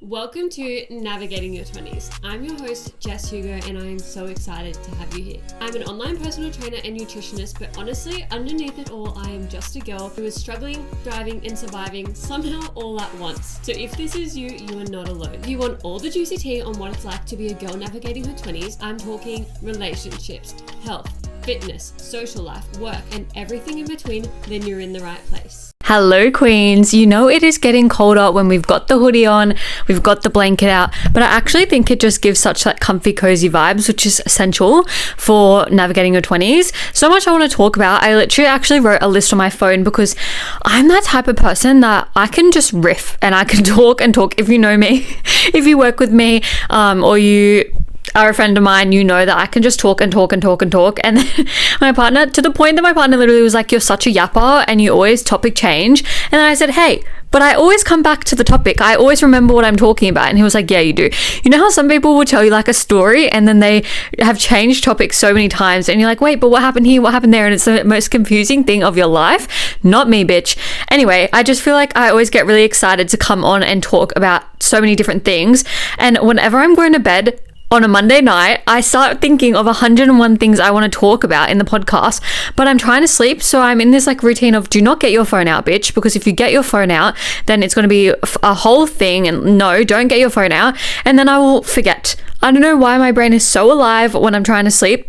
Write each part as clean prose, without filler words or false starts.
Welcome to Navigating Your 20s. I'm your host, Jess Hugo, and I am so excited to have you here. I'm an online personal trainer and nutritionist, but honestly, underneath it all, I am just a girl who is struggling, thriving, and surviving somehow all at once. So if this is you, you are not alone. If you want all the juicy tea on what it's like to be a girl navigating her 20s, I'm talking relationships, health, fitness, social life, work, and everything in between, then you're in the right place. Hello queens, you know it is getting colder when we've got the hoodie on, we've got the blanket out, but I actually think it just gives such like comfy cozy vibes, which is essential for navigating your 20s. So much I want to talk about. I literally actually wrote a list on my phone because I'm that type of person that I can just riff and I can talk and talk. If you know me, if you work with me, or you are a friend of mine, you know that I can just talk and talk and talk and talk. And then my partner, to the point that my partner literally was like, you're such a yapper and you always topic change. And then I said, hey, but I always come back to the topic. I always remember what I'm talking about. And he was like, yeah, you do. You know how some people will tell you like a story and then they have changed topics so many times and you're like, wait, but what happened here? What happened there? And it's the most confusing thing of your life. Not me, bitch. Anyway, I just feel like I always get really excited to come on and talk about so many different things. And whenever I'm going to bed on a Monday night, I start thinking of 101 things I want to talk about in the podcast, but I'm trying to sleep. So I'm in this like routine of do not get your phone out, bitch, because if you get your phone out, then it's going to be a whole thing. And no, don't get your phone out. And then I will forget. I don't know why my brain is so alive when I'm trying to sleep.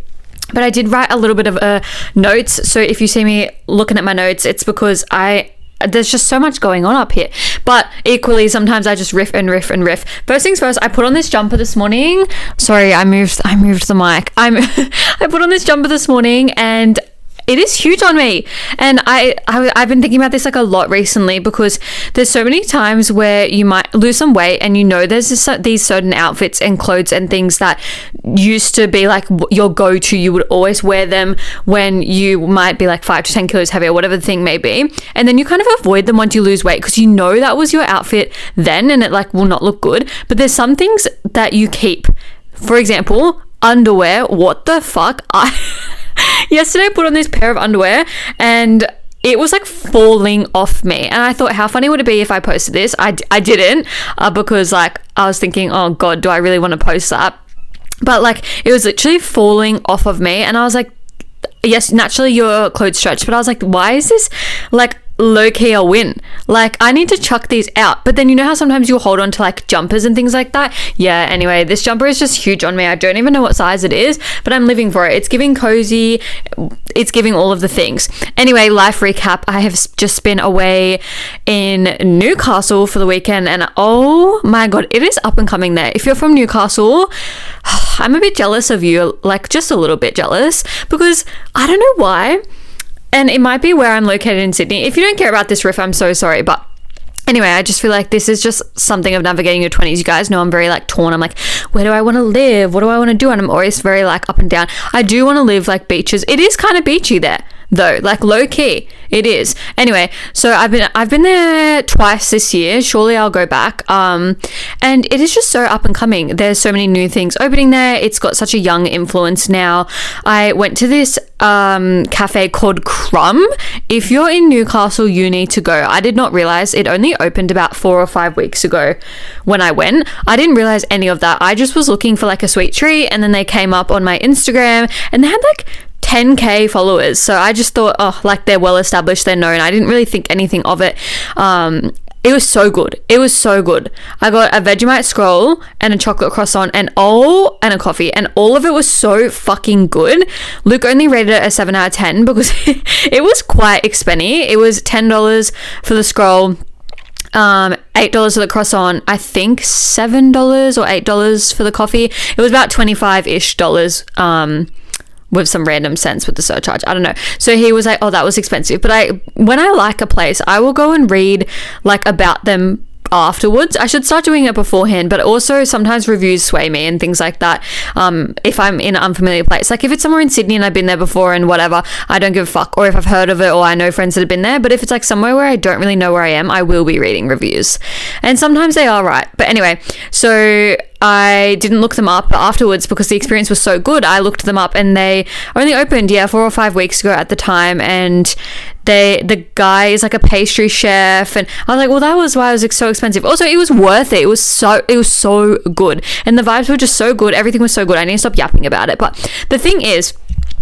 But I did write a little bit of notes. So if you see me looking at my notes, it's because there's just so much going on up here. But equally, sometimes I just riff and riff and riff. First things first, I put on this jumper this morning. Sorry, I moved the mic. I put on this jumper this morning and it is huge on me. And I've been thinking about this like a lot recently because there's so many times where you might lose some weight and you know there's these certain outfits and clothes and things that used to be like your go-to. You would always wear them when you might be like 5 to 10 kilos heavier, whatever the thing may be. And then you kind of avoid them once you lose weight because you know that was your outfit then and it like will not look good. But there's some things that you keep. For example, underwear. What the fuck? Yesterday I put on this pair of underwear and it was like falling off me. And I thought, how funny would it be if I posted this? I didn't because like I was thinking, oh God, do I really want to post that? But like it was literally falling off of me. And I was like, yes, naturally your clothes stretch. But I was like, why is this like low-key a win? Like I need to chuck these out. But then you know how sometimes you'll hold on to like jumpers and things like that? Yeah, anyway, this jumper is just huge on me. I don't even know what size it is, but I'm living for it. It's giving cozy, it's giving all of the things. Anyway, life recap. I have just been away in Newcastle for the weekend and oh my God, it is up and coming there. If you're from Newcastle, I'm a bit jealous of you, like just a little bit jealous because I don't know why. And it might be where I'm located in Sydney. If you don't care about this riff, I'm so sorry. But anyway, I just feel like this is just something of navigating your 20s. You guys know I'm very like torn. I'm like, where do I want to live? What do I want to do? And I'm always very like up and down. I do want to live like beaches. It is kind of beachy there though, like low key it is. Anyway, so I've been there twice this year. Surely I'll go back. And it is just so up and coming. There's so many new things opening there. It's got such a young influence now. I went to this cafe called Crumb. If you're in Newcastle, you need to go. I did not realize it only opened about 4 or 5 weeks ago when I went. I didn't realize any of that. I just was looking for like a sweet treat and then they came up on my Instagram and they had like 10k followers. So I just thought, oh, like they're well established, they're known. I didn't really think anything of it. It was so good. It was so good. I got a Vegemite scroll and a chocolate croissant and a coffee, and all of it was so fucking good. Luke only rated it a 7 out of 10 because it was quite expensive. It was $10 for the scroll, $8 for the croissant, I think $7 or $8 for the coffee. It was about $25-ish with some random cents with the surcharge. I don't know. So he was like, oh, that was expensive. But when I like a place, I will go and read like about them afterwards. I should start doing it beforehand, but also sometimes reviews sway me and things like that. If I'm in an unfamiliar place, like if it's somewhere in Sydney and I've been there before and whatever, I don't give a fuck, or if I've heard of it or I know friends that have been there. But if it's like somewhere where I don't really know where I am, I will be reading reviews, and sometimes they are right. But anyway, so I didn't look them up afterwards because the experience was so good. I looked them up and they only opened 4 or 5 weeks ago at the time, and the guy is like a pastry chef, and I was like, well, that was why it was so expensive. Also, it was worth it. It was so good, and the vibes were just so good. Everything was so good. I need to stop yapping about it. But the thing is,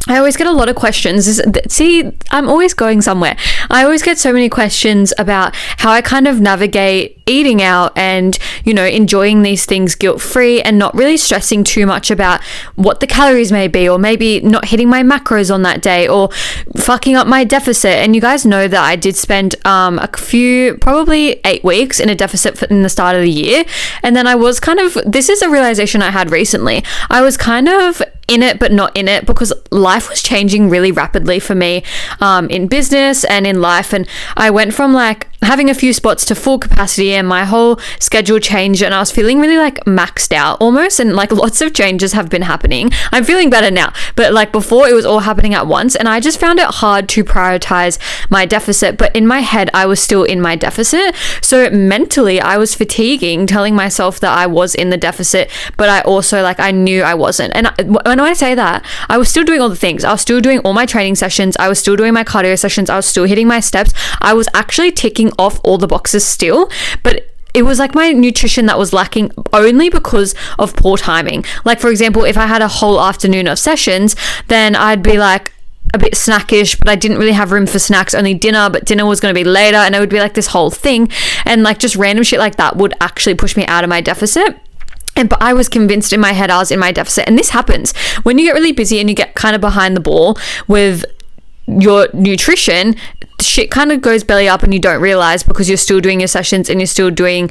I always get a lot of questions. See, I'm always going somewhere. I always get so many questions about how I kind of navigate eating out and, enjoying these things guilt-free and not really stressing too much about what the calories may be, or maybe not hitting my macros on that day, or fucking up my deficit. And you guys know that I did spend probably 8 weeks in a deficit in the start of the year. And then I was this is a realization I had recently. I was kind of in it but not in it, because life was changing really rapidly for me in business and in life, and I went from having a few spots to full capacity, and my whole schedule changed, and I was feeling really maxed out almost, and lots of changes have been happening. I'm feeling better now, but before it was all happening at once, and I just found it hard to prioritize my deficit. But in my head I was still in my deficit, so mentally I was fatiguing telling myself that I was in the deficit, but I also I knew I wasn't. And when I say that, I was still doing all the things. I was still doing all my training sessions, I was still doing my cardio sessions, I was still hitting my steps, I was actually ticking off all the boxes still, but it was my nutrition that was lacking only because of poor timing. For example, if I had a whole afternoon of sessions, then I'd be a bit snackish, but I didn't really have room for snacks, only dinner, but dinner was going to be later, and it would be this whole thing, and just random shit like that would actually push me out of my deficit. But I was convinced in my head I was in my deficit. And this happens when you get really busy and you get kind of behind the ball with your nutrition. Shit kind of goes belly up and you don't realize, because you're still doing your sessions and you're still doing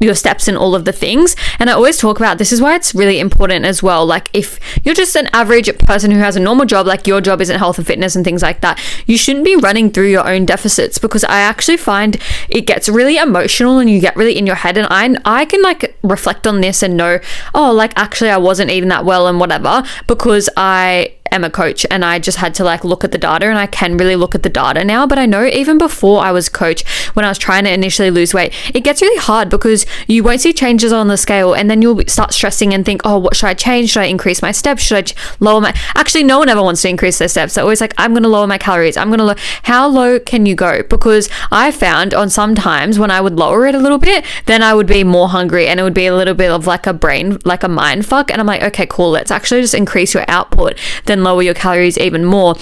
your steps and all of the things. And I always talk about, this is why it's really important as well. If you're just an average person who has a normal job, your job isn't health and fitness and things like that, you shouldn't be running through your own deficits, because I actually find it gets really emotional and you get really in your head. And I can reflect on this and know, actually I wasn't eating that well and whatever, because I am a coach and I just had to look at the data, and I can really look at the data now. But I know even before I was coach, when I was trying to initially lose weight, it gets really hard because you won't see changes on the scale, and then you'll start stressing and think, oh, what should I change? Should I increase my steps? Should I lower my... Actually, no one ever wants to increase their steps. They're always I'm going to lower my calories. I'm going to how low can you go? Because I found on sometimes when I would lower it a little bit, then I would be more hungry, and it would be a little bit of a mind fuck. And I'm okay, cool, let's actually just increase your output, then lower your calories even more.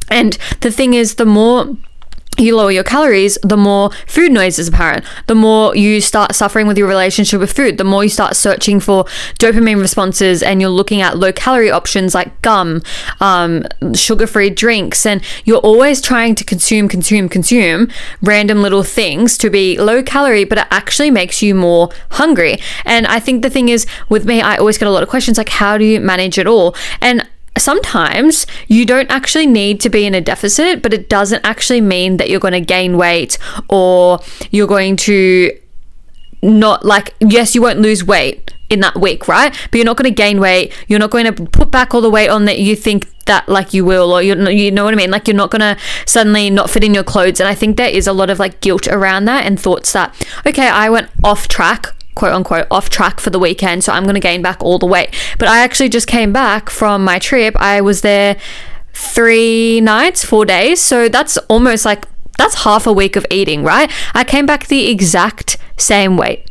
And the thing is, the more you lower your calories, the more food noise is apparent, the more you start suffering with your relationship with food, the more you start searching for dopamine responses, and you're looking at low calorie options like gum, sugar-free drinks, and you're always trying to consume random little things to be low calorie, but it actually makes you more hungry. And I think the thing is, with me, I always get a lot of questions how do you manage it all? And sometimes you don't actually need to be in a deficit, but it doesn't actually mean that you're going to gain weight, or you're going to not yes, you won't lose weight in that week, right? But you're not going to gain weight. You're not going to put back all the weight on that you think that you will, or you know what I mean? You're not going to suddenly not fit in your clothes. And I think there is a lot of guilt around that, and thoughts that, okay, I went off track, quote unquote, off track for the weekend, so I'm going to gain back all the weight. But I actually just came back from my trip. I was there 4 days. So that's almost that's half a week of eating, right? I came back the exact same weight.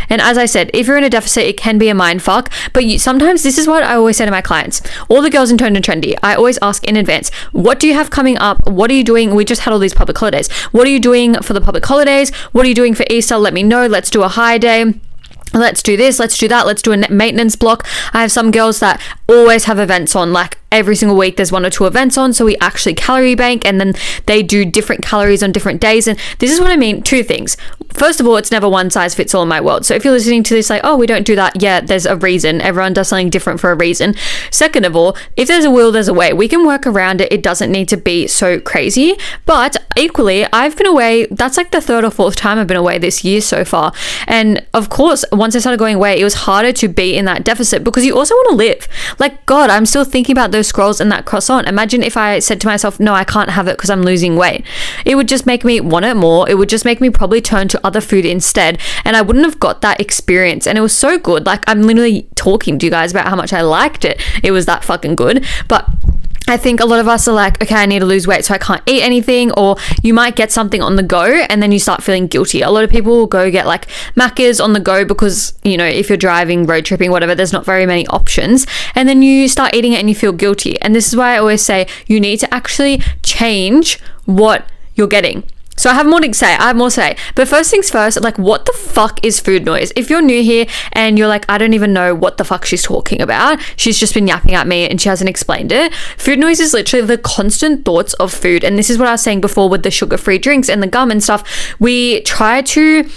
And as I said, if you're in a deficit, it can be a mind fuck. But sometimes, this is what I always say to my clients, all the girls in Tone and Trendy, I always ask in advance, what do you have coming up? What are you doing? We just had all these public holidays. What are you doing for the public holidays? What are you doing for Easter? Let me know. Let's do a high day. Let's do this, let's do that, let's do a maintenance block. I have some girls that always have events on, every single week there's 1 or 2 events on, so we actually calorie bank, and then they do different calories on different days. And this is what I mean, 2 things. First of all, it's never one size fits all in my world. So if you're listening to this oh, we don't do that, yeah, there's a reason. Everyone does something different for a reason. Second of all, if there's a will, there's a way. We can work around it. It doesn't need to be so crazy. But equally, I've been away, that's the 3rd or 4th time I've been away this year so far. And of course, once I started going away, it was harder to be in that deficit, because you also want to live. God, I'm still thinking about those scrolls and that croissant. Imagine if I said to myself, no, I can't have it because I'm losing weight. It would just make me want it more. It would just make me probably turn to other food instead, and I wouldn't have got that experience. And it was so good. Like, I'm literally talking to you guys about how much I liked it. It was that fucking good. But I think a lot of us are like, okay, I need to lose weight so I can't eat anything, or you might get something on the go and then you start feeling guilty. A lot of people will go get like Macca's on the go because, you know, if you're driving, road tripping, whatever, there's not very many options, and then you start eating it and you feel guilty. And this is why I always say you need to actually change what you're getting. So I have more to say. But first things first, like, what the fuck is food noise? If you're new here and you're like, I don't even know what the fuck she's talking about, she's just been yapping at me and she hasn't explained it. Food noise is literally the constant thoughts of food. And this is what I was saying before with the sugar-free drinks and the gum and stuff. We try to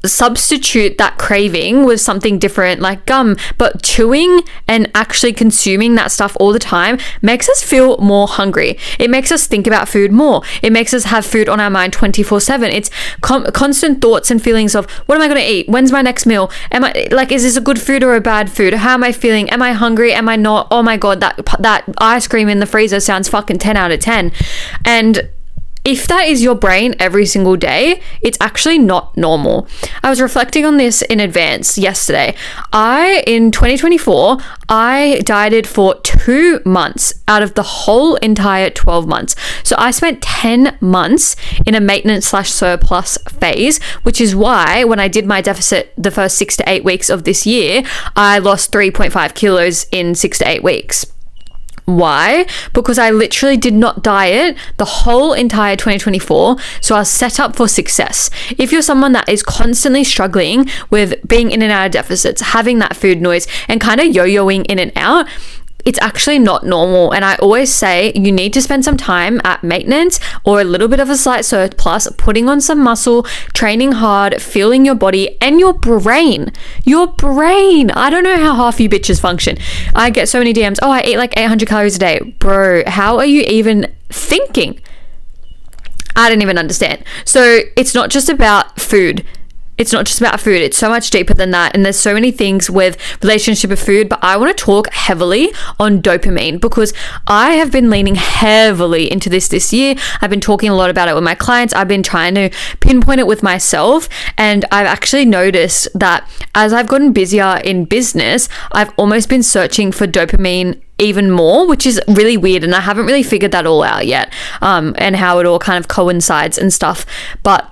substitute that craving with something different like gum, but chewing and actually consuming that stuff all the time makes us feel more hungry. It makes us think about food more. It makes us have food on our mind 24/7. It's constant thoughts and feelings of, what am I going to eat? When's my next meal? Am I like, is this a good food or a bad food? How am I feeling? Am I hungry? Am I not? Oh my god, that ice cream in the freezer sounds fucking 10 out of 10. And if that is your brain every single day, it's actually not normal. I was reflecting on this in advance yesterday. In 2024, I dieted for 2 months out of the whole entire 12 months. So I spent 10 months in a maintenance/surplus phase, which is why when I did my deficit the first 6 to 8 weeks of this year, I lost 3.5 kilos in 6 to 8 weeks. Why? Because I literally did not diet the whole entire 2024, so I was set up for success. If you're someone that is constantly struggling with being in and out of deficits, having that food noise, and kind of yo-yoing in and out, it's actually not normal. And I always say you need to spend some time at maintenance or a little bit of a slight surplus, putting on some muscle, training hard, feeling your body and your brain. Your brain. I don't know how half you bitches function. I get so many DMs. Oh, I eat like 800 calories a day. Bro, how are you even thinking? I don't even understand. So it's not just about food. It's not just about food. It's so much deeper than that. And there's so many things with relationship with food, but I want to talk heavily on dopamine because I have been leaning heavily into this year. I've been talking a lot about it with my clients. I've been trying to pinpoint it with myself. And I've actually noticed that as I've gotten busier in business, I've almost been searching for dopamine even more, which is really weird. And I haven't really figured that all out yet, and how it all kind of coincides and stuff. But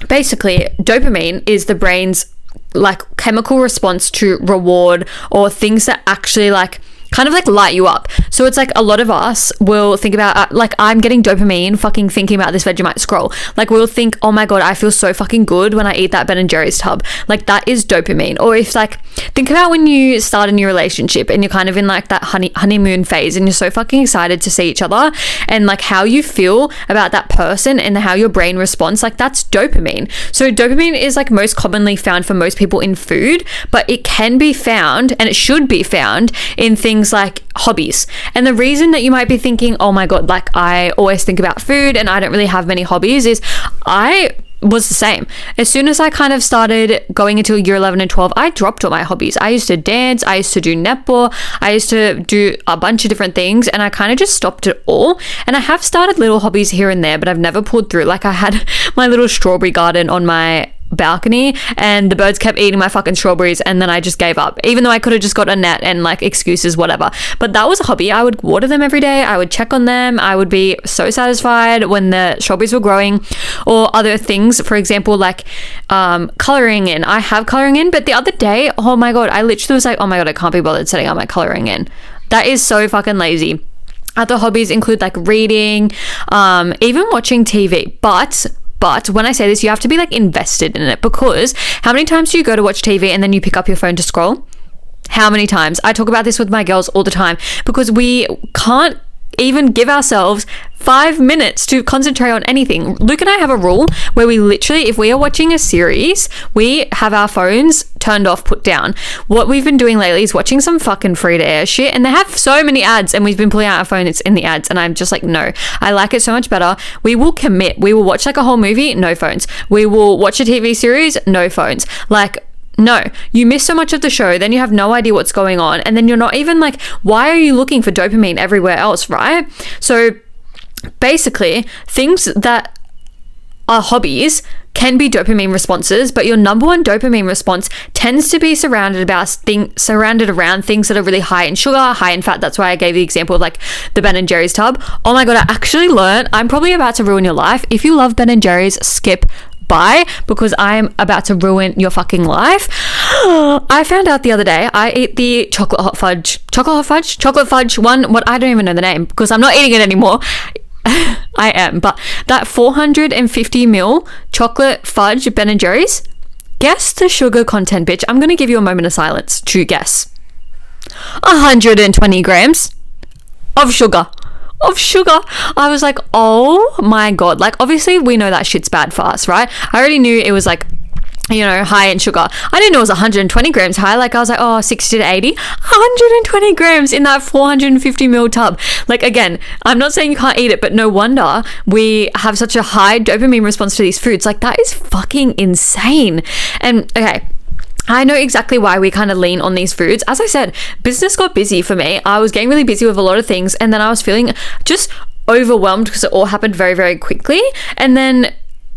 basically, dopamine is the brain's like chemical response to reward or things that actually like kind of like light you up. So it's like a lot of us will think about like, I'm getting dopamine fucking thinking about this Vegemite scroll. Like we'll think, oh my god, I feel so fucking good when I eat that Ben and Jerry's tub. Like that is dopamine. Or if like, think about when you start a new relationship and you're kind of in like that honeymoon phase and you're so fucking excited to see each other, and like how you feel about that person and how your brain responds, like that's dopamine. So dopamine is like most commonly found for most people in food, but it can be found and it should be found in things like hobbies. And the reason that you might be thinking, oh my god, like I always think about food and I don't really have many hobbies, is I was the same. As soon as I kind of started going into year 11 and 12, I dropped all my hobbies. I used to dance, I used to do netball, I used to do a bunch of different things, and I kind of just stopped it all. And I have started little hobbies here and there, but I've never pulled through. Like I had my little strawberry garden on my balcony and the birds kept eating my fucking strawberries, and then I just gave up, even though I could have just got a net and like excuses, whatever. But that was a hobby. I would water them every day, I would check on them, I would be so satisfied when the strawberries were growing. Or other things, for example, like coloring in. I have coloring in, but the other day, oh my god, I literally was like, oh my god, I can't be bothered setting up my coloring in. That is so fucking lazy. Other hobbies include like reading, even watching TV. But when I say this, you have to be like invested in it, because how many times do you go to watch TV and then you pick up your phone to scroll? How many times? I talk about this with my girls all the time, because we can't even give ourselves 5 minutes to concentrate on anything. Luke and I have a rule where we literally, if we are watching a series, we have our phones turned off, put down. What we've been doing lately is watching some fucking free to air shit, and they have so many ads, and we've been pulling out our phone, it's in the ads, and I'm just like, no, I like it so much better. We will commit. We will watch like a whole movie, no phones. We will watch a TV series, no phones. Like, no, you miss so much of the show, then you have no idea what's going on, and then you're not even like, why are you looking for dopamine everywhere else, right? So basically, things that our hobbies can be dopamine responses, but your number one dopamine response tends to be surrounded around things that are really high in sugar, high in fat. That's why I gave the example of like the Ben & Jerry's tub. Oh my God, I actually learned, I'm probably about to ruin your life. If you love Ben & Jerry's, skip by, because I'm about to ruin your fucking life. I found out the other day, I eat the chocolate fudge one, what I don't even know the name because I'm not eating it anymore. I am, but that 450 ml chocolate fudge Ben & Jerry's, guess the sugar content, bitch. I'm going to give you a moment of silence to guess. 120 grams of sugar. I was like, oh my God. Like, obviously we know that shit's bad for us, right? I already knew it was like, you know, high in sugar. I didn't know it was 120 grams high. Like, I was like, oh, 60 to 80, 120 grams in that 450 ml tub. Like, again, I'm not saying you can't eat it, but no wonder we have such a high dopamine response to these foods. Like, that is fucking insane. And okay, I know exactly why we kind of lean on these foods. As I said, business got busy for me. I was getting really busy with a lot of things, and then I was feeling just overwhelmed because it all happened very, very quickly. And then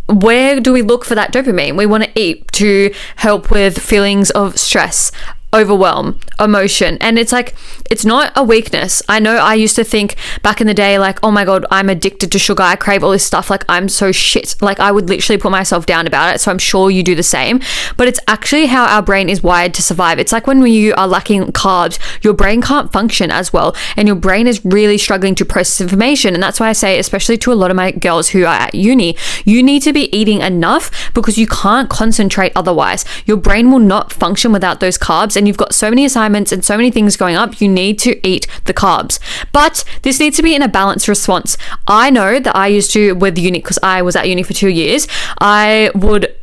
where do we look for that dopamine? We want to eat to help with feelings of stress, overwhelm, emotion. And it's like, it's not a weakness. I know I used to think back in the day, like, oh my God, I'm addicted to sugar. I crave all this stuff. Like, I'm so shit. Like, I would literally put myself down about it. So I'm sure you do the same. But it's actually how our brain is wired to survive. It's like when you are lacking carbs, your brain can't function as well. And your brain is really struggling to process information. And that's why I say, especially to a lot of my girls who are at uni, you need to be eating enough because you can't concentrate otherwise. Your brain will not function without those carbs. And you've got so many assignments and so many things going up, you need to eat the carbs. But this needs to be in a balanced response. I know that I used to, with uni, because I was at uni for 2 years, I would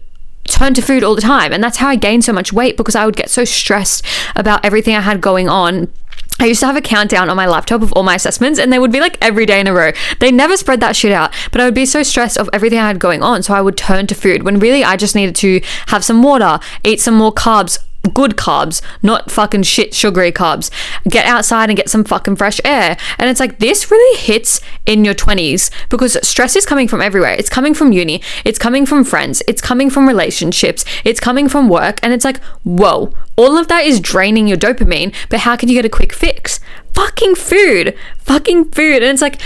turn to food all the time. And that's how I gained so much weight, because I would get so stressed about everything I had going on. I used to have a countdown on my laptop of all my assessments, and they would be like every day in a row. They never spread that shit out, but I would be so stressed of everything I had going on. So I would turn to food when really I just needed to have some water, eat some more carbs, good carbs, not fucking shit sugary carbs, get outside and get some fucking fresh air. And it's like, this really hits in your 20s because stress is coming from everywhere. It's coming from uni, it's coming from friends, it's coming from relationships, it's coming from work. And it's like, whoa, all of that is draining your dopamine, but how can you get a quick fix? Fucking food. And it's like,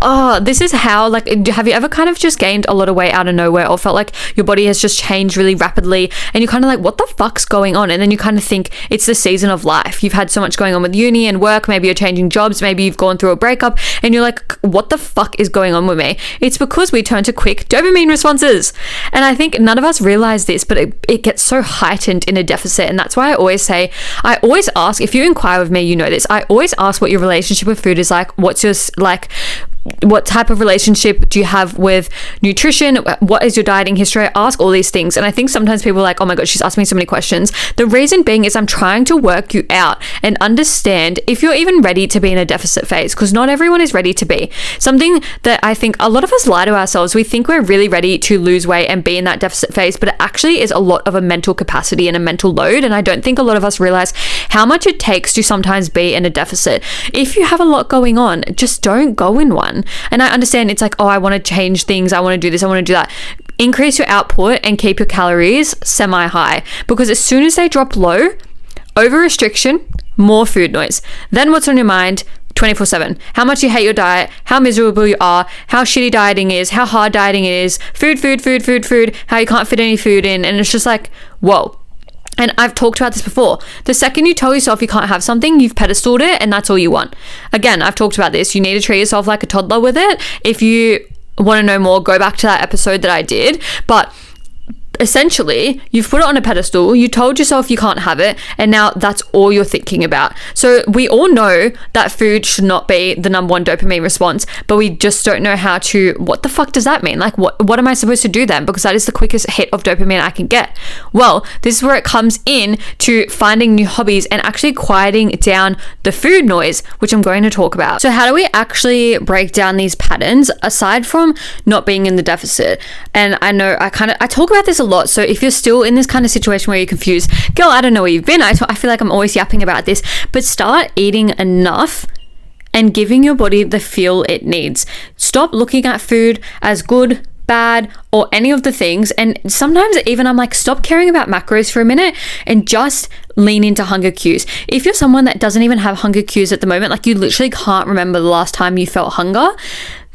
oh, this is how, like, have you ever kind of just gained a lot of weight out of nowhere, or felt like your body has just changed really rapidly and you're kind of like, what the fuck's going on? And then you kind of think it's the season of life. You've had so much going on with uni and work, maybe you're changing jobs, maybe you've gone through a breakup, and you're like, what the fuck is going on with me? It's because we turn to quick dopamine responses. And I think none of us realize this, but it gets so heightened in a deficit. And that's why I always say, I always ask, if you inquire with me, you know this, I always ask what your relationship with food is like. What's your, like, what type of relationship do you have with nutrition? What is your dieting history? I ask all these things. And I think sometimes people are like, oh my God, she's asked me so many questions. The reason being is I'm trying to work you out and understand if you're even ready to be in a deficit phase, because not everyone is ready to be. Something that I think a lot of us lie to ourselves. We think we're really ready to lose weight and be in that deficit phase, but it actually is a lot of a mental capacity and a mental load. And I don't think a lot of us realize how much it takes to sometimes be in a deficit. If you have a lot going on, just don't go in one. And I understand it's like, oh, I want to change things, I want to do this, I want to do that. Increase your output and keep your calories semi-high, because as soon as they drop low, over restriction, more food noise. Then what's on your mind 24/7? How much you hate your diet, how miserable you are, how shitty dieting is, how hard dieting is, food, how you can't fit any food in. And it's just like, whoa. And I've talked about this before. The second you tell yourself you can't have something, you've pedestaled it, and that's all you want. Again, I've talked about this. You need to treat yourself like a toddler with it. If you want to know more, go back to that episode that I did. But essentially, you've put it on a pedestal, you told yourself you can't have it, and now that's all you're thinking about. So we all know that food should not be the number one dopamine response, but we just don't know how to, what the fuck does that mean? Like, what am I supposed to do then? Because that is the quickest hit of dopamine I can get. Well, this is where it comes in to finding new hobbies and actually quieting down the food noise, which I'm going to talk about. So how do we actually break down these patterns aside from not being in the deficit? And I know I talk about this a lot. So if you're still in this kind of situation where you're confused, girl, I don't know where you've been. I feel like I'm always yapping about this, but start eating enough and giving your body the fuel it needs. Stop looking at food as good, bad, or any of the things. And sometimes even I'm like, stop caring about macros for a minute and just lean into hunger cues. If you're someone that doesn't even have hunger cues at the moment, like you literally can't remember the last time you felt hunger,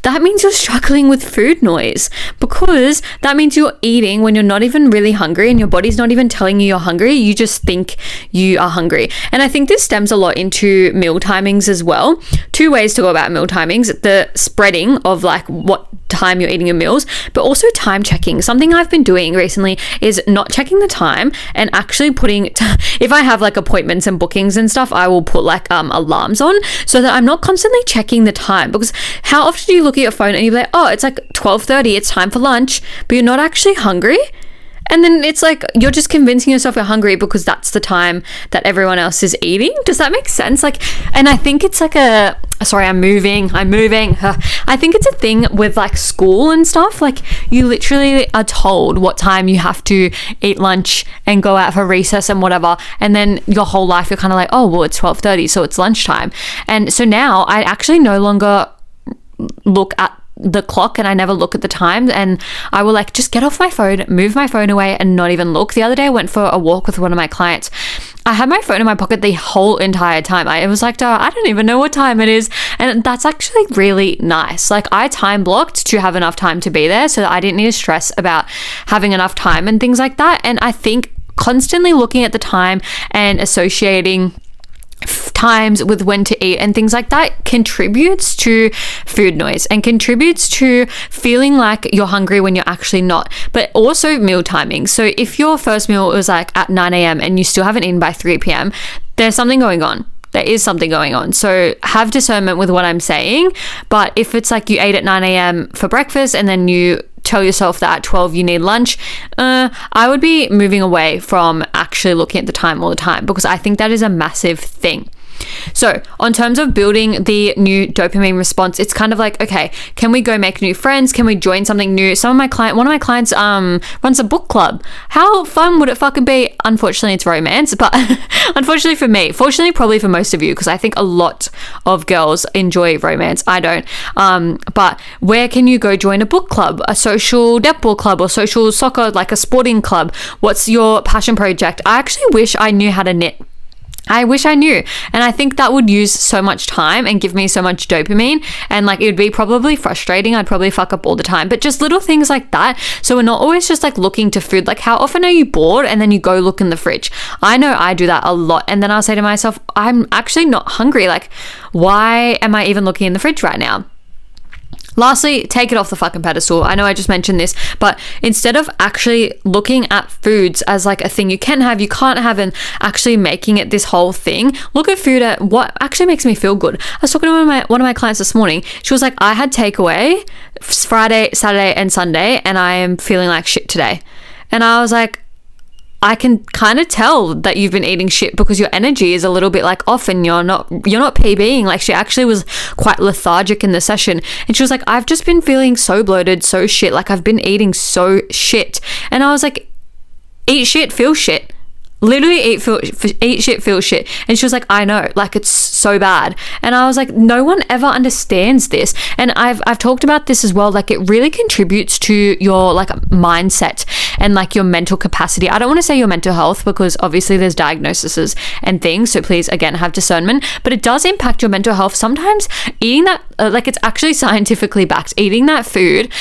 that means you're struggling with food noise, because that means you're eating when you're not even really hungry and your body's not even telling you you're hungry. You just think you are hungry. And I think this stems a lot into meal timings as well. 2 ways to go about meal timings: the spreading of like what time you're eating your meals, but also time checking. Something I've been doing recently is not checking the time and actually putting if I have like appointments and bookings and stuff, I will put like alarms on so that I'm not constantly checking the time. Because how often do you look at your phone and you're like, oh, it's like 12:30, it's time for lunch, but you're not actually hungry? And then it's like you're just convincing yourself you're hungry because that's the time that everyone else is eating. Does that make sense? Like, and I think it's like I'm moving. I think it's a thing with like school and stuff. Like you literally are told what time you have to eat lunch and go out for recess and whatever. And then your whole life you're kind of like, oh, well, it's 12:30, so it's lunchtime. And so now I actually no longer look at the clock and I never look at the time, and I will like just get off my phone, move my phone away and not even look. The other day I went for a walk with one of my clients. I had my phone in my pocket the whole entire time. I was like, I don't even know what time it is. And that's actually really nice. Like I time blocked to have enough time to be there so that I didn't need to stress about having enough time and things like that. And I think constantly looking at the time and associating times with when to eat and things like that contributes to food noise and contributes to feeling like you're hungry when you're actually not. But also meal timing. So if your first meal was like at 9 a.m. and you still haven't eaten by 3 p.m., there's something going on. There is something going on. So have discernment with what I'm saying. But if it's like you ate at 9 a.m. for breakfast and then you tell yourself that at 12 you need lunch, I would be moving away from actually looking at the time all the time, because I think that is a massive thing. So on terms of building the new dopamine response, it's kind of like, okay, can we go make new friends? Can we join something new? One of my clients runs a book club. How fun would it fucking be? Unfortunately, it's romance, but unfortunately for me, fortunately probably for most of you, because I think a lot of girls enjoy romance. I don't. But where can you go join a book club, a social netball club, or social soccer, like a sporting club? What's your passion project? I actually wish I knew how to knit. I wish I knew. And I think that would use so much time and give me so much dopamine. And like, it would be probably frustrating. I'd probably fuck up all the time, but just little things like that. So we're not always just like looking to food. Like how often are you bored and then you go look in the fridge? I know I do that a lot. And then I'll say to myself, I'm actually not hungry. Like, why am I even looking in the fridge right now? Lastly, take it off the fucking pedestal. I know I just mentioned this, but instead of actually looking at foods as like a thing you can have, you can't have, and actually making it this whole thing, look at food at what actually makes me feel good. I was talking to one of my clients this morning. She was like, I had takeaway Friday, Saturday, and Sunday, and I am feeling like shit today. And I was like, I can kind of tell that you've been eating shit because your energy is a little bit like off and you're not PBing. Like she actually was quite lethargic in the session, and she was like, I've just been feeling so bloated, so shit. Like I've been eating so shit. And I was like, eat shit, feel shit. Literally eat shit, feel shit. And she was like, I know, like it's so bad. And I was like, no one ever understands this. And I've talked about this as well. Like it really contributes to your like mindset and like your mental capacity. I don't want to say your mental health, because obviously there's diagnoses and things. So please, again, have discernment, but it does impact your mental health. Sometimes eating that, like it's actually scientifically backed. Eating that food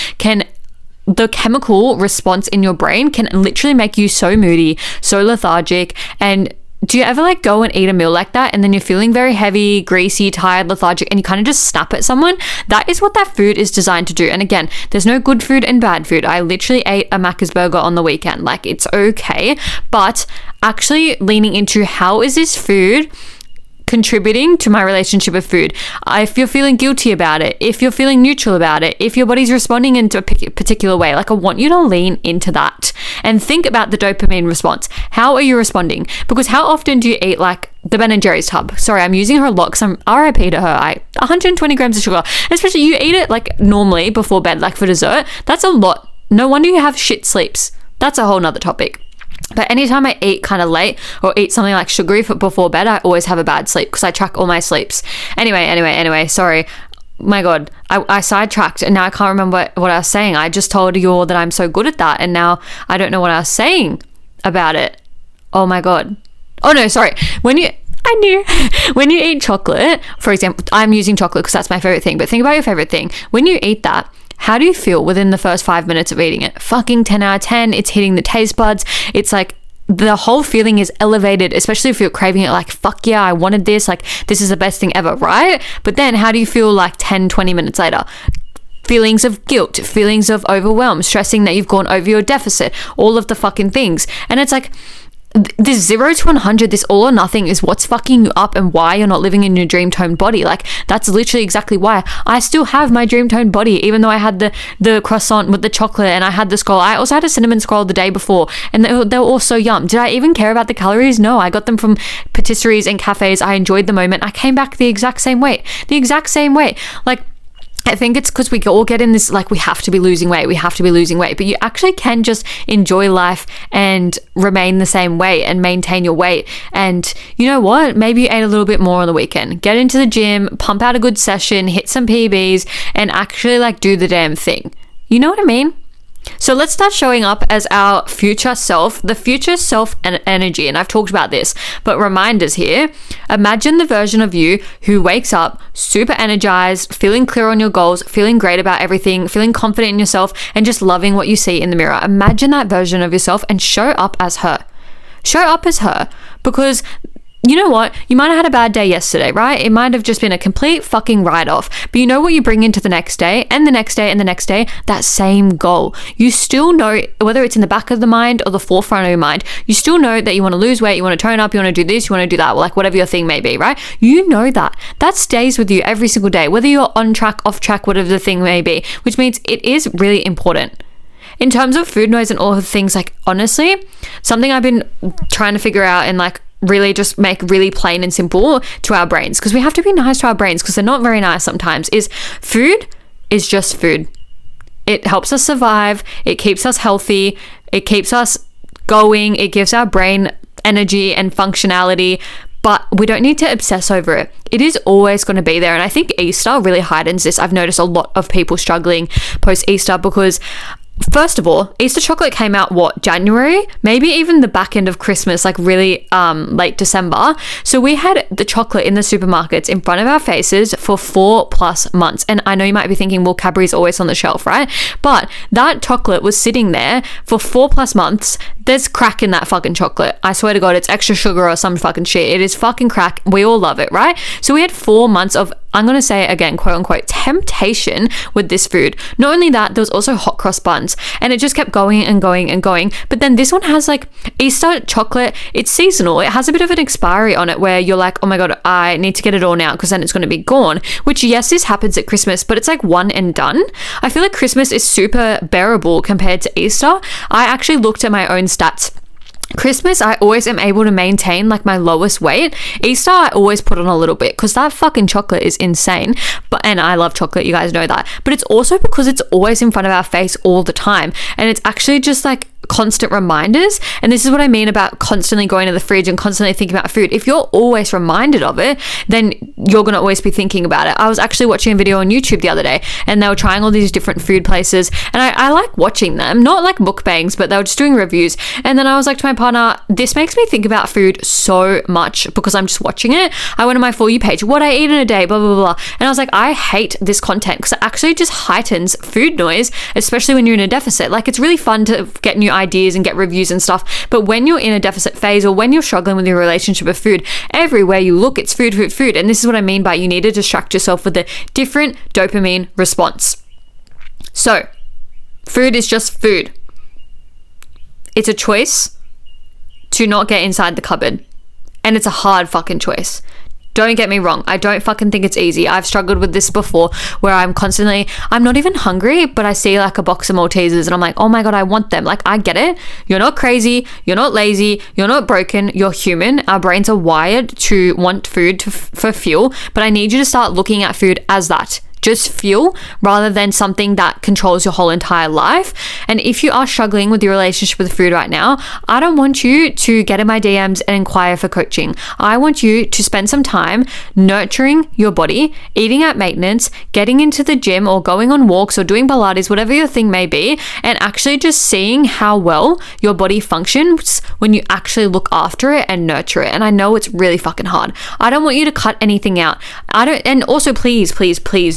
the chemical response in your brain can literally make you so moody, so lethargic. And do you ever like go and eat a meal like that and then you're feeling very heavy, greasy, tired, lethargic, and you kind of just snap at someone? That is what that food is designed to do. And again, there's no good food and bad food. I literally ate a Macca's burger on the weekend. Like it's okay, but actually leaning into how is this food contributing to my relationship with food. If you're feeling guilty about it, if you're feeling neutral about it, if your body's responding into a particular way, like I want you to lean into that and think about the dopamine response. How are you responding? Because how often do you eat like the Ben & Jerry's tub? Sorry, I'm using her a lot because I'm RIP to her. 120 grams of sugar. Especially you eat it like normally before bed, like for dessert. That's a lot. No wonder you have shit sleeps. That's a whole nother topic. But anytime I eat kind of late or eat something like sugary before bed, I always have a bad sleep because I track all my sleeps. Anyway, sorry. my God, I sidetracked and now I can't remember what I was saying. I just told you all that I'm so good at that and now I don't know what I was saying about it. Oh my God. Oh no, sorry. When you eat chocolate, for example, I'm using chocolate because that's my favorite thing, but think about your favorite thing. When you eat that, how do you feel within the first 5 minutes of eating it? Fucking 10 out of 10. It's hitting the taste buds. It's like the whole feeling is elevated, especially if you're craving it, like, fuck yeah, I wanted this, like, this is the best thing ever, right? But then how do you feel like 10, 20 minutes later? Feelings of guilt, feelings of overwhelm, stressing that you've gone over your deficit, all of the fucking things. And it's like, this 0 to 100, this all or nothing is what's fucking you up and why you're not living in your dream toned body. Like, that's literally exactly why I still have my dream toned body, even though I had the croissant with the chocolate and I had the scroll. I also had a cinnamon scroll the day before and they were all so yum. Did I even care about the calories? No, I got them from patisseries and cafes. I enjoyed the moment. I came back the exact same weight. Like, I think it's because we all get in this, like, we have to be losing weight, but you actually can just enjoy life and remain the same weight and maintain your weight. And you know what? Maybe you ate a little bit more on the weekend. Get into the gym, pump out a good session, hit some PBs, and actually, like, do the damn thing. You know what I mean? So let's start showing up as our future self, the future self and energy. And I've talked about this, but reminders here. Imagine the version of you who wakes up super energized, feeling clear on your goals, feeling great about everything, feeling confident in yourself, and just loving what you see in the mirror. Imagine that version of yourself and show up as her. Show up as her, because you know what? You might have had a bad day yesterday, right? It might have just been a complete fucking write-off. But you know what you bring into the next day and the next day and the next day? That same goal. You still know, whether it's in the back of the mind or the forefront of your mind, you still know that you want to lose weight, you want to tone up, you want to do this, you want to do that, like whatever your thing may be, right? You know that. That stays with you every single day, whether you're on track, off track, whatever the thing may be, which means it is really important. In terms of food noise and all the things, like, honestly, something I've been trying to figure out and like really just make really plain and simple to our brains, because we have to be nice to our brains because they're not very nice sometimes, is food is just food. It helps us survive. It keeps us healthy. It keeps us going. It gives our brain energy and functionality, but we don't need to obsess over it. It is always going to be there. And I think Easter really heightens this. I've noticed a lot of people struggling post-Easter because, first of all, Easter chocolate came out, January? Maybe even the back end of Christmas, like really late December. So we had the chocolate in the supermarkets in front of our faces for 4+ months. And I know you might be thinking, well, Cadbury's always on the shelf, right? But that chocolate was sitting there for 4+ months. There's crack in that fucking chocolate. I swear to God, it's extra sugar or some fucking shit. It is fucking crack. We all love it, right? So we had 4 months of, I'm going to say it again, quote unquote, temptation with this food. Not only that, there was also hot cross buns, and it just kept going and going and going. But then this one has like Easter chocolate. It's seasonal. It has a bit of an expiry on it where you're like, oh my God, I need to get it all now because then it's going to be gone. Which, yes, this happens at Christmas, but it's like one and done. I feel like Christmas is super bearable compared to Easter. I actually looked at my own stats. Christmas, I always am able to maintain like my lowest weight. Easter, I always put on a little bit because that fucking chocolate is insane. And I love chocolate, you guys know that. But it's also because it's always in front of our face all the time. And it's actually just like constant reminders. And this is what I mean about constantly going to the fridge and constantly thinking about food. If you're always reminded of it, then you're going to always be thinking about it. I was actually watching a video on YouTube the other day and they were trying all these different food places, and I like watching them, not like mukbangs, but they were just doing reviews. And then I was like to my partner, this makes me think about food so much because I'm just watching it. I went on my For You page, what I eat in a day, blah, blah, blah. And I was like, I hate this content because it actually just heightens food noise, especially when you're in a deficit. Like, it's really fun to get new ideas and get reviews and stuff, but when you're in a deficit phase or when you're struggling with your relationship with food, everywhere you look, it's food, food, food. And this is what I mean by you need to distract yourself with a different dopamine response. So food is just food. It's a choice to not get inside the cupboard, and it's a hard fucking choice. Don't get me wrong. I don't fucking think it's easy. I've struggled with this before where I'm not even hungry, but I see like a box of Maltesers and I'm like, oh my God, I want them. Like, I get it. You're not crazy. You're not lazy. You're not broken. You're human. Our brains are wired to want food for fuel, but I need you to start looking at food as that. just fuel rather than something that controls your whole entire life. And if you are struggling with your relationship with food right now, I don't want you to get in my DMs and inquire for coaching. I want you to spend some time nurturing your body, eating at maintenance, getting into the gym or going on walks or doing Pilates, whatever your thing may be, and actually just seeing how well your body functions when you actually look after it and nurture it. And I know it's really fucking hard. I don't want you to cut anything out. And also please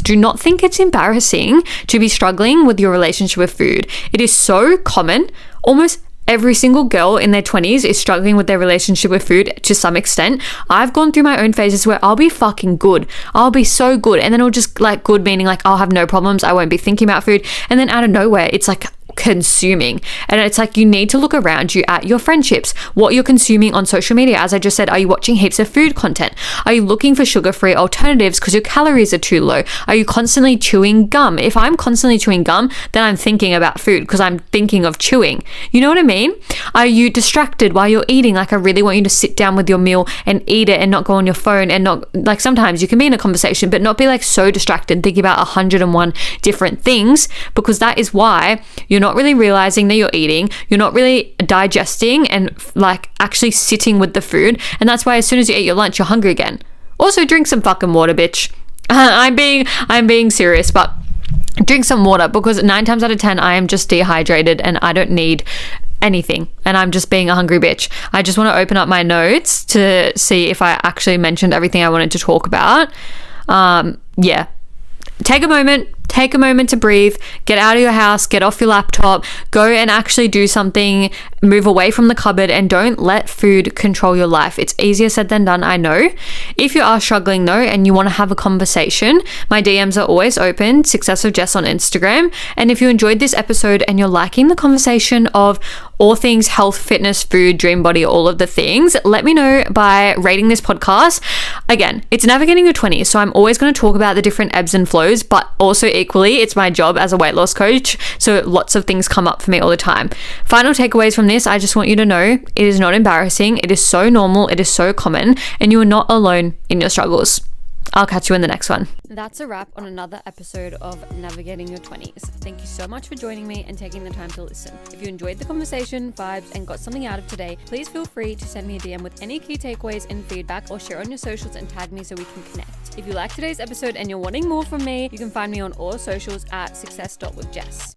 do not think it's embarrassing to be struggling with your relationship with food. It is so common. Almost every single girl in their 20s is struggling with their relationship with food to some extent. I've gone through my own phases where I'll be fucking good. I'll be so good. And then it'll just like good meaning like I'll have no problems. I won't be thinking about food. And then out of nowhere, it's like consuming. And it's like you need to look around you at your friendships, what you're consuming on social media. As I just said, are you watching heaps of food content? Are you looking for sugar-free alternatives because your calories are too low? Are you constantly chewing gum? If I'm constantly chewing gum, then I'm thinking about food because I'm thinking of chewing. You know what I mean? Are you distracted while you're eating? Like I really want you to sit down with your meal and eat it and not go on your phone and not like sometimes you can be in a conversation but not be like so distracted thinking about 101 different things, because that is why you're not really realizing that you're eating, you're not really digesting and like actually sitting with the food. And that's why as soon as you eat your lunch, you're hungry again. Also drink some fucking water, bitch. I'm being serious, but drink some water, because 9 times out of 10 I am just dehydrated and I don't need anything and I'm just being a hungry bitch. I just want to open up my notes to see if I actually mentioned everything I wanted to talk about. Yeah. Take a moment to breathe, get out of your house, get off your laptop, go and actually do something, move away from the cupboard, and don't let food control your life. It's easier said than done, I know. If you are struggling though and you want to have a conversation, my DMs are always open, Success of Jess on Instagram. And if you enjoyed this episode and you're liking the conversation of all things health, fitness, food, dream body, all of the things, let me know by rating this podcast. Again, it's navigating your 20s, so I'm always going to talk about the different ebbs and flows, but also equally, it's my job as a weight loss coach, so lots of things come up for me all the time. Final takeaways from this, I just want you to know it is not embarrassing, it is so normal, it is so common, and you are not alone in your struggles. I'll catch you in the next one. That's a wrap on another episode of Navigating Your 20s. Thank you so much for joining me and taking the time to listen. If you enjoyed the conversation, vibes, and got something out of today, please feel free to send me a DM with any key takeaways and feedback, or share on your socials and tag me so we can connect. If you liked today's episode and you're wanting more from me, you can find me on all socials at success.withjess.